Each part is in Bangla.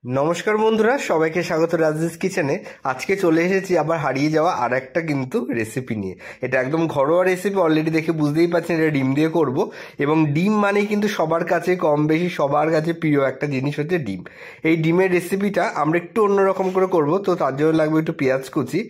নমস্কার বন্ধুরা, সবাইকে স্বাগত রাজেশ কিচেনে। আজকে চলে এসেছি আবার হারিয়ে যাওয়া আর একটা কিন্তু রেসিপি নিয়ে। এটা একদম ঘরোয়া রেসিপি, অলরেডি দেখে বুঝতেই পারছেন এটা ডিম দিয়ে করব। এবং ডিম মানে কিন্তু সবার কাছে কম বেশি সবার কাছে প্রিয় একটা জিনিস হচ্ছে ডিম। এই ডিমের রেসিপিটা আমরা একটু অন্যরকম করে করব, তো তার জন্য লাগবে একটু পেঁয়াজ কুচি,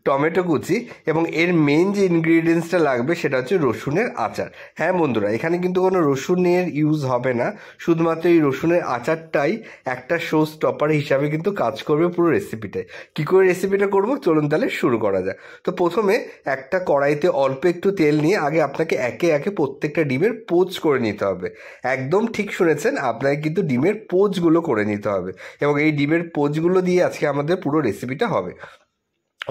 টমেটো কুচি, এবং এর মেন যে ইনগ্রিডিয়েন্টসটা লাগবে সেটা হচ্ছে রসুনের আচার। হ্যাঁ বন্ধুরা, এখানে কিন্তু কোনো রসুনের ইউজ হবে না, শুধুমাত্র এই রসুনের আচারটাই একটা শো স্টপার হিসাবে কিন্তু কাজ করবে পুরো রেসিপিটায়। কী করে রেসিপিটা করব চলুন তাহলে শুরু করা যাক। তো প্রথমে একটা কড়াইতে অল্প একটু তেল নিয়ে আগে আপনাকে একে একে প্রত্যেকটা ডিমের পোচ করে নিতে হবে। একদম ঠিক শুনেছেন, আপনাকে কিন্তু ডিমের পোচগুলো করে নিতে হবে, এবং এই ডিমের পোচগুলো দিয়ে আজকে আমাদের পুরো রেসিপিটা হবে।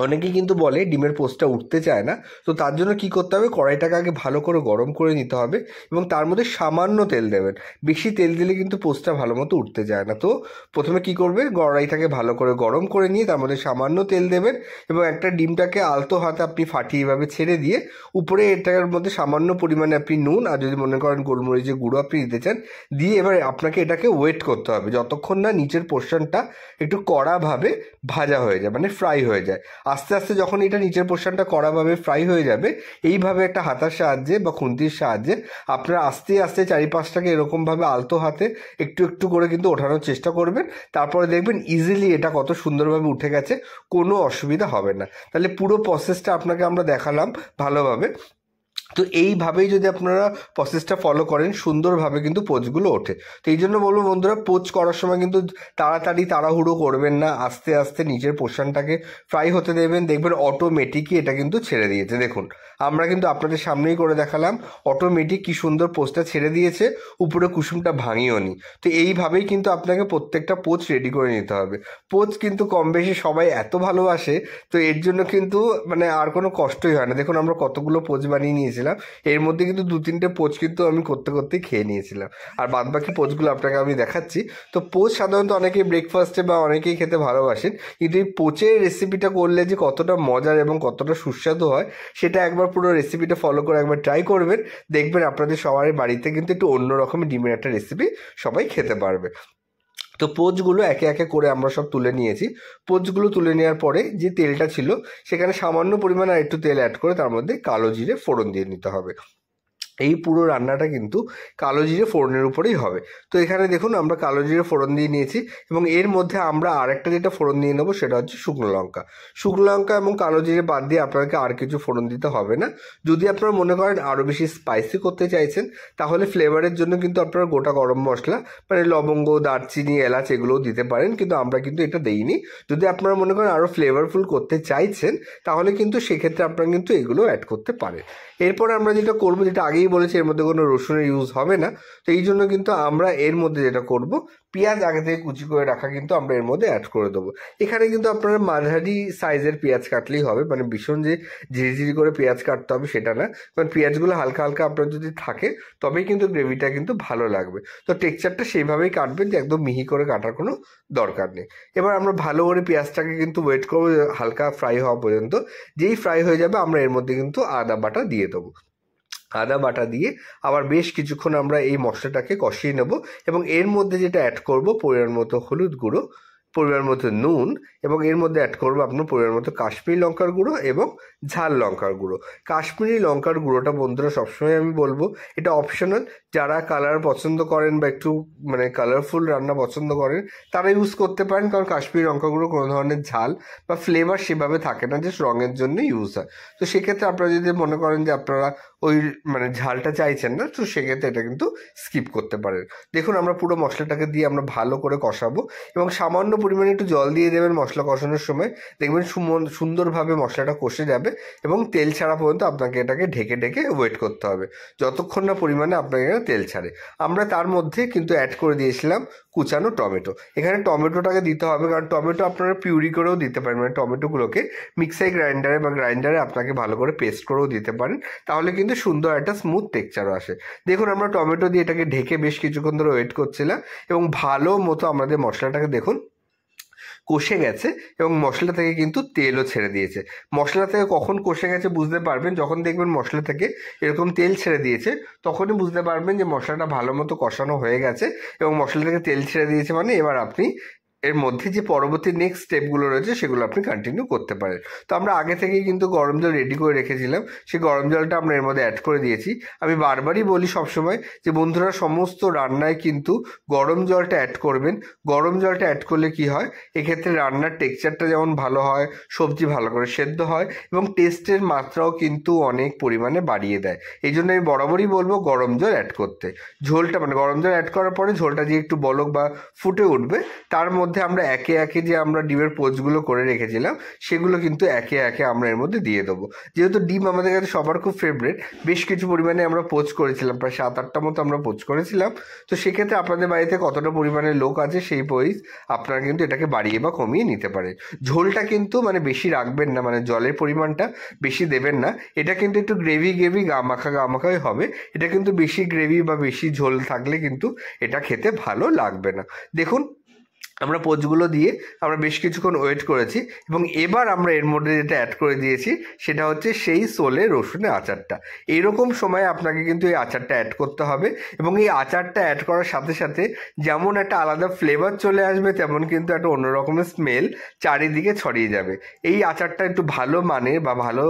অনেকেই কিন্তু বলে ডিমের পোস্টটা উঠতে চায় না, তো তার জন্য কি করতে হবে, কড়াইটাকে আগে ভালো করে গরম করে নিতে হবে এবং তার মধ্যে সামান্য তেল দেবেন। বেশি তেল দিলে কিন্তু পোস্টটা ভালো মতো উঠতে চায় না। তো প্রথমে কি করবে, কড়াইটাকে ভালো করে গরম করে নিয়ে তার মধ্যে সামান্য তেল দেবেন এবং একটা ডিমটাকে আলতো হাতে আপনি ফাটিয়ে এভাবে ছেড়ে দিয়ে উপরে এটার মধ্যে সামান্য পরিমাণে আপনি নুন, আর যদি মনে করেন গোলমরিচের গুঁড়ো আপনি দিতে চান, দিয়ে এবার আপনাকে এটাকে ওয়েট করতে হবে যতক্ষণ না নিচের পোর্শনটা একটু কড়াভাবে ভাজা হয়ে যায়, মানে ফ্রাই হয়ে যায়। আস্তে আস্তে যখন এটা নিচের পোর্শনটা কড়াভাবে ফ্রাই হয়ে যাবে, এইভাবে একটা হাতার সাহায্যে বা খুন্তির সাহায্যে আপনারা আস্তে আস্তে চারিপাশটাকে এরকমভাবে আলতো হাতে একটু একটু করে কিন্তু ওঠানোর চেষ্টা করবেন। তারপরে দেখবেন ইজিলি এটা কত সুন্দরভাবে উঠে গেছে, কোনো অসুবিধা হবে না। তাহলে পুরো প্রসেসটা আপনাকে আমরা দেখালাম ভালোভাবে। তো এইভাবেই যদি আপনারা প্রসেসটা ফলো করেন, সুন্দরভাবে কিন্তু পোচগুলো ওঠে। তো এই জন্য বলবো বন্ধুরা, পোচ করার সময় কিন্তু তাড়াতাড়ি তাড়াহুড়ো করবেন না, আস্তে আস্তে নিচের পোর্শনটাকে ফ্রাই হতে দেবেন। দেখবেন অটোমেটিকই এটা কিন্তু ছেড়ে দিয়েছে। দেখুন, আমরা কিন্তু আপনাদের সামনেই করে দেখালাম, অটোমেটিক কি সুন্দর পোচটা ছেড়ে দিয়েছে, উপরে কুসুমটা ভাঙিও নি। তো এইভাবেই কিন্তু আপনাকে প্রত্যেকটা পোচ রেডি করে নিতে হবে। পোচ কিন্তু কম বেশি সবাই এত ভালোবাসে, তো এর জন্য কিন্তু মানে আর কোনো কষ্টই হয় না। দেখুন আমরা কতগুলো পোচ বানিয়ে নিয়েছিলাম, এর মধ্যে কিন্তু 2-3টে পোচ কিন্তু আমি করতে করতেই খেয়ে নিয়েছিলাম, আর বাদ বাকি পোচগুলো আপনাকে আমি দেখাচ্ছি। তো পোচ সাধারণত অনেকেই ব্রেকফাস্টে বা অনেকেই খেতে ভালোবাসেন, কিন্তু এই পোচের রেসিপিটা করলে যে কতটা মজার এবং কতটা সুস্বাদু হয় সেটা একবার পুরো রেসিপিটা ফলো করে একবার ট্রাই করবেন। দেখবেন আপনাদের সবার বাড়িতে কিন্তু একটু অন্য রকমের ডিমের একটা রেসিপি সবাই খেতে পারবে। তো পোচগুলো একে একে করে আমরা সব তুলে নিয়েছি। পোচগুলো তুলে নেওয়ার পরে যে তেলটা ছিল সেখানে সামান্য পরিমাণে আর একটু তেল অ্যাড করে তার মধ্যে কালো জিরে ফোড়ন দিয়ে নিতে হবে। এই পুরো রান্নাটা কিন্তু কালো জিরে ফোড়নের উপরেই হবে। তো এখানে দেখুন আমরা কালো জিরে ফোড়ন দিয়ে নিয়েছি, এবং এর মধ্যে আমরা আরেকটা যেটা ফোড়ন দিয়ে নেবো সেটা হচ্ছে শুকনো লঙ্কা। শুকনো লঙ্কা এবং কালো জিরে বাদ দিয়ে আপনাকে আর কিছু ফোড়ন দিতে হবে না। যদি আপনারা মনে করেন আরও বেশি স্পাইসি করতে চাইছেন, তাহলে ফ্লেভারের জন্য কিন্তু আপনারা গোটা গরম মশলা মানে লবঙ্গ, দারচিনি, এলাচ এগুলোও দিতে পারেন, কিন্তু আমরা কিন্তু এটা দেইনি। যদি আপনারা মনে করেন আরও ফ্লেভারফুল করতে চাইছেন, তাহলে কিন্তু সেক্ষেত্রে আপনারা কিন্তু এগুলো অ্যাড করতে পারেন। এরপরে আমরা যেটা করবো, যেটা আগেই বলেছি, এর মধ্যে কোনো রসুনের ইউজ হবে না। তো এই জন্য কিন্তু আমরা এর মধ্যে যেটা করব, পেঁয়াজ আগে থেকে কুচি করে রাখা কিন্তু আমরা এর মধ্যে অ্যাড করে দেবো। এখানে কিন্তু আপনারা মাঝারি সাইজের পেঁয়াজ কাটলেই হবে, মানে ভীষণ যে ঝিরিঝিরি করে পেঁয়াজ কাটতে হবে সেটা না, কারণ পেঁয়াজগুলো হালকা হালকা আপনার যদি থাকে তবেই কিন্তু গ্রেভিটা কিন্তু ভালো লাগবে। তো টেক্সচারটা সেইভাবেই কাটবেন, যে একদম মিহি করে কাটার কোনো দরকার নেই। এবার আমরা ভালো করে পেঁয়াজটাকে কিন্তু ওয়েট করবো হালকা ফ্রাই হওয়া পর্যন্ত। যেই ফ্রাই হয়ে যাবে আমরা এর মধ্যে কিন্তু আদা বাটা দিয়ে দেবো। আদা বাটা দিয়ে আবার বেশ কিছুক্ষণ আমরা এই মশলাটাকে কষিয়ে নেব, এবং এর মধ্যে যেটা অ্যাড করব, পরিমাণ মতো হলুদ গুঁড়ো, পরিমাণ মতো নুন, এবং এর মধ্যে অ্যাড করবো আপনার পরিমাণ মতো কাশ্মীরি লঙ্কার গুঁড়ো এবং ঝাল লঙ্কার গুঁড়ো। কাশ্মীরি লঙ্কার গুঁড়োটা বন্ধুরা সবসময় আমি বলবো এটা অপশনাল। যারা কালার পছন্দ করেন বা একটু মানে কালারফুল রান্না পছন্দ করেন তারা ইউজ করতে পারেন, কারণ কাশ্মীরি লঙ্কা গুঁড়ো কোনো ধরনের ঝাল বা ফ্লেভার সেভাবে থাকে না, জাস্ট রঙের জন্য ইউজ হয়। তো সেক্ষেত্রে আপনারা যদি মনে করেন যে আপনারা ওই মানে ঝালটা চাইছেন না, তো সেক্ষেত্রে এটা কিন্তু স্কিপ করতে পারেন। দেখুন আমরা পুরো মশলাটাকে দিয়ে আমরা ভালো করে কষাবো, এবং সামান্য পরিমাণে একটু জল দিয়ে দেবেন মশলা কষানোর সময়। দেখবেন সুন্দরভাবে মশলাটা কষে যাবে, এবং তেল ছাড়া পর্যন্ত আপনাকে এটাকে ঢেকে ঢেকে ওয়েট করতে হবে যতক্ষণ না পরিমাণে আপনাকে তেল ছাড়ে। আমরা তার মধ্যে কিন্তু অ্যাড করে দিয়েছিলাম কুচানো টমেটো। এখানে টমেটোটাকে দিতে হবে, কারণ টমেটো আপনারা পিউরি করেও দিতে পারেন, মানে টমেটোগুলোকে মিক্সার গ্রাইন্ডারে বা গ্রাইন্ডারে আপনাকে ভালো করে পেস্ট করেও দিতে পারেন, তাহলে কিন্তু সুন্দর একটা স্মুথ টেক্সচারও আসে। দেখুন আমরা টমেটো দিয়ে এটাকে ঢেকে বেশ কিছুক্ষণ ধরে ওয়েট করছিলাম, এবং ভালো মতো আমাদের মশলাটাকে দেখুন কষে গেছে, এবং মশলা থেকে কিন্তু তেলও ছেড়ে দিয়েছে। মশলা থেকে কখন কষে গেছে বুঝতে পারবেন, যখন দেখবেন মশলা থেকে এরকম তেল ছেড়ে দিয়েছে, তখনই বুঝতে পারবেন যে মশলাটা ভালো মতো কষানো হয়ে গেছে, এবং মশলা থেকে তেল ছেড়ে দিয়েছে, মানে এবার আপনি এর মধ্যে যে পরবর্তী নেক্সট স্টেপগুলো রয়েছে সেগুলো আপনি কন্টিনিউ করতে পারেন। তো আমরা আগে থেকেই কিন্তু গরম জল রেডি করে রেখেছিলাম, সেই গরম জলটা আমরা এর মধ্যে অ্যাড করে দিয়েছি। আমি বারবারই বলি সবসময় যে বন্ধুরা সমস্ত রান্নায় কিন্তু গরম জলটা অ্যাড করবেন। গরম জলটা অ্যাড করলে কি হয়, এক্ষেত্রে রান্নার টেক্সচারটা যেমন ভালো হয়, সবজি ভালো করে সেদ্ধ হয় এবং টেস্টের মাত্রাও কিন্তু অনেক পরিমাণে বাড়িয়ে দেয়। এই জন্য আমি বরাবরই বলবো গরম জল অ্যাড করতে। ঝোলটা মানে গরম জল অ্যাড করার পরে ঝোলটা যে একটু বলক বা ফুটে উঠবে, তার মধ্যে আমরা একে একে যে আমরা ডিমের পোচগুলো করে রেখেছিলাম সেগুলো কিন্তু একে একে আমরা এর মধ্যে দিয়ে দেবো। যেহেতু ডিম আমাদের কাছে সবার খুব ফেভারিট, বেশ কিছু পরিমাণে আমরা পোচ করেছিলাম, প্রায় 7-8টা মতো আমরা পোচ করেছিলাম। তো সেক্ষেত্রে আপনাদের বাড়িতে কতটা পরিমাণে লোক আছে সেই পরিস আপনারা কিন্তু এটাকে বাড়িয়ে বা কমিয়ে নিতে পারেন। ঝোলটা কিন্তু মানে বেশি রাখবেন না, মানে জলের পরিমাণটা বেশি দেবেন না। এটা কিন্তু একটু গ্রেভি গামাখাই হবে। এটা কিন্তু বেশি গ্রেভি বা বেশি ঝোল থাকলে কিন্তু এটা খেতে ভালো লাগবে না। দেখুন আমরা পোচগুলো দিয়ে আমরা বেশ কিছুক্ষণ ওয়েট করেছি এবং এবার আমরা এর মধ্যে যেটা অ্যাড করে দিয়েছি সেটা হচ্ছে সেই সোলে রসুনের আচারটা। এইরকম সময় আপনাকে কিন্তু এই আচারটা অ্যাড করতে হবে এবং এই আচারটা অ্যাড করার সাথে সাথে যেমন একটা আলাদা ফ্লেভার চলে আসবে, তেমন কিন্তু একটা অন্য রকমের স্মেল চারিদিকে ছড়িয়ে যাবে। এই আচারটা একটু ভালো মানের বা ভালো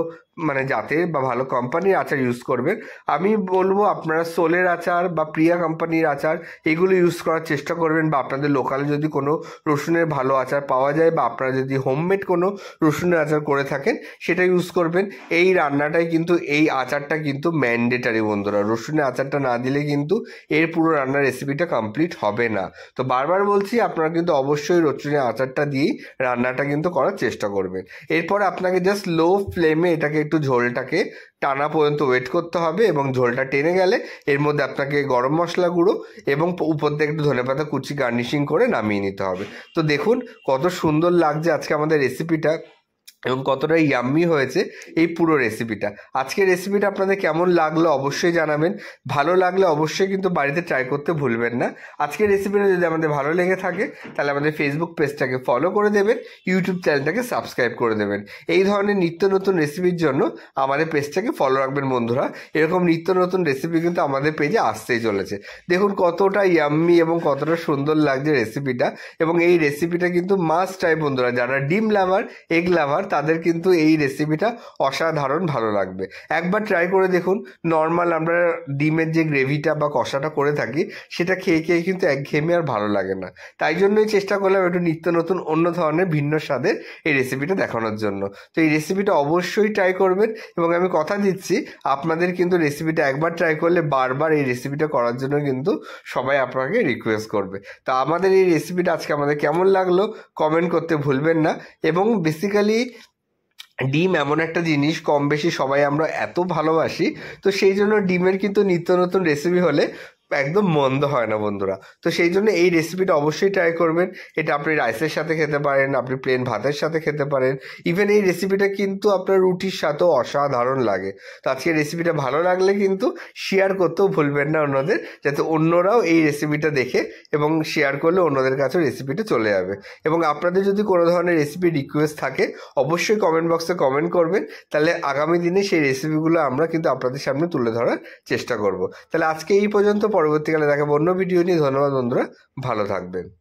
মানে জাতের বা ভালো কোম্পানির আচার ইউজ করবেন। আমি বলবো আপনারা সোলের আচার বা প্রিয়া কোম্পানির আচার এগুলো ইউজ করার চেষ্টা করবেন, বা আপনাদের লোকালে যদি কোনো রসুনের ভালো আচার পাওয়া যায় বা আপনারা যদি হোমমেড কোনো রসুনের আচার করে থাকেন সেটা ইউজ করবেন। এই রান্নাটাই কিন্তু এই আচারটা কিন্তু ম্যান্ডেটারি বন্ধুরা, রসুনের আচারটা না দিলে কিন্তু এর পুরো রান্নার রেসিপিটা কমপ্লিট হবে না। তো বারবার বলছি আপনারা কিন্তু অবশ্যই রসুনের আচারটা দিয়েই রান্নাটা কিন্তু করার চেষ্টা করবেন। এরপর আপনাকে জাস্ট লো ফ্লেমে এটাকে একটু ঝোলটাকে টানা পর্যন্ত ওয়েট করতে হবে এবং ঝোলটা টেনে গেলে এর মধ্যে আপনাকে গরম মশলা গুঁড়ো এবং উপর থেকে একটু ধনেপাতা কুচি গার্নিশিং করে নামিয়ে নিতে হবে। তো দেখুন কত সুন্দর লাগছে আজকে আমাদের রেসিপিটা এবং কতটা ইয়াম্মি হয়েছে এই পুরো রেসিপিটা। আজকের রেসিপিটা আপনাদের কেমন লাগলো অবশ্যই জানাবেন। ভালো লাগলে অবশ্যই কিন্তু বাড়িতে ট্রাই করতে ভুলবেন না। আজকের রেসিপিটা যদি আমাদের ভালো লেগে থাকে তাহলে আমাদের ফেসবুক পেজটাকে ফলো করে দেবেন, ইউটিউব চ্যানেলটাকে সাবস্ক্রাইব করে দেবেন। এই ধরনের নিত্য নতুন রেসিপির জন্য আমাদের পেজটাকে ফলো রাখবেন বন্ধুরা। এরকম নিত্য নতুন রেসিপি কিন্তু আমাদের পেজে আসতেই চলেছে। দেখুন কতটা ইয়াম্মি এবং কতটা সুন্দর লাগছে রেসিপিটা, এবং এই রেসিপিটা কিন্তু মাস্ট ট্রাই বন্ধুরা। যারা ডিম লাভার, এগ লাভার, তাদের কিন্তু এই রেসিপিটা অসাধারণ ভালো লাগবে। একবার ট্রাই করে দেখুন। নর্মাল আমরা ডিমের যে গ্রেভিটা বা কষাটা করে থাকি সেটা খেয়ে খেয়ে কিন্তু একঘেয়েমি আর ভালো লাগে না। তাই জন্যই চেষ্টা করলাম একটু নিত্য নতুন অন্য ধরনের ভিন্ন স্বাদের এই রেসিপিটা দেখানোর জন্য। তো এই রেসিপিটা অবশ্যই ট্রাই করবেন এবং আমি কথা দিচ্ছি আপনাদের কিন্তু রেসিপিটা একবার ট্রাই করলে বারবার এই রেসিপিটা করার জন্য কিন্তু সবাই আপনাকে রিকোয়েস্ট করবে। তো আমাদের এই রেসিপিটা আজকে আমাদের কেমন লাগলো কমেন্ট করতে ভুলবেন না। এবং বেসিক্যালি ডিম এমন একটা জিনিস কম বেশি সবাই আমরা এত ভালোবাসি, তো সেই জন্য ডিমের কিন্তু নিত্য নতুন রেসিপি হলে একদম মন্দ হয় না বন্ধুরা। তো সেই জন্য এই রেসিপিটা অবশ্যই ট্রাই করবেন। এটা আপনি রাইসের সাথে খেতে পারেন, আপনি প্লেন ভাতের সাথে খেতে পারেন, ইভেন এই রেসিপিটা কিন্তু আপনার রুটির সাথেও অসাধারণ লাগে। তো আজকে রেসিপিটা ভালো লাগলে কিন্তু শেয়ার করতেও ভুলবেন না অন্যদের, যাতে অন্যরাও এই রেসিপিটা দেখে এবং শেয়ার করলে অন্যদের কাছেও রেসিপিটা চলে যাবে। এবং আপনাদের যদি কোনো ধরনের রেসিপি রিকোয়েস্ট থাকে অবশ্যই কমেন্ট বক্সে কমেন্ট করবেন, তাহলে আগামী দিনে সেই রেসিপিগুলো আমরা কিন্তু আপনাদের সামনে তুলে ধরার চেষ্টা করব। তাহলে আজকে এই পর্যন্ত, পরবর্তীকালে দেখাবো অন্য ভিডিও নিয়ে। ধন্যবাদ বন্ধুরা, ভালো থাকবেন।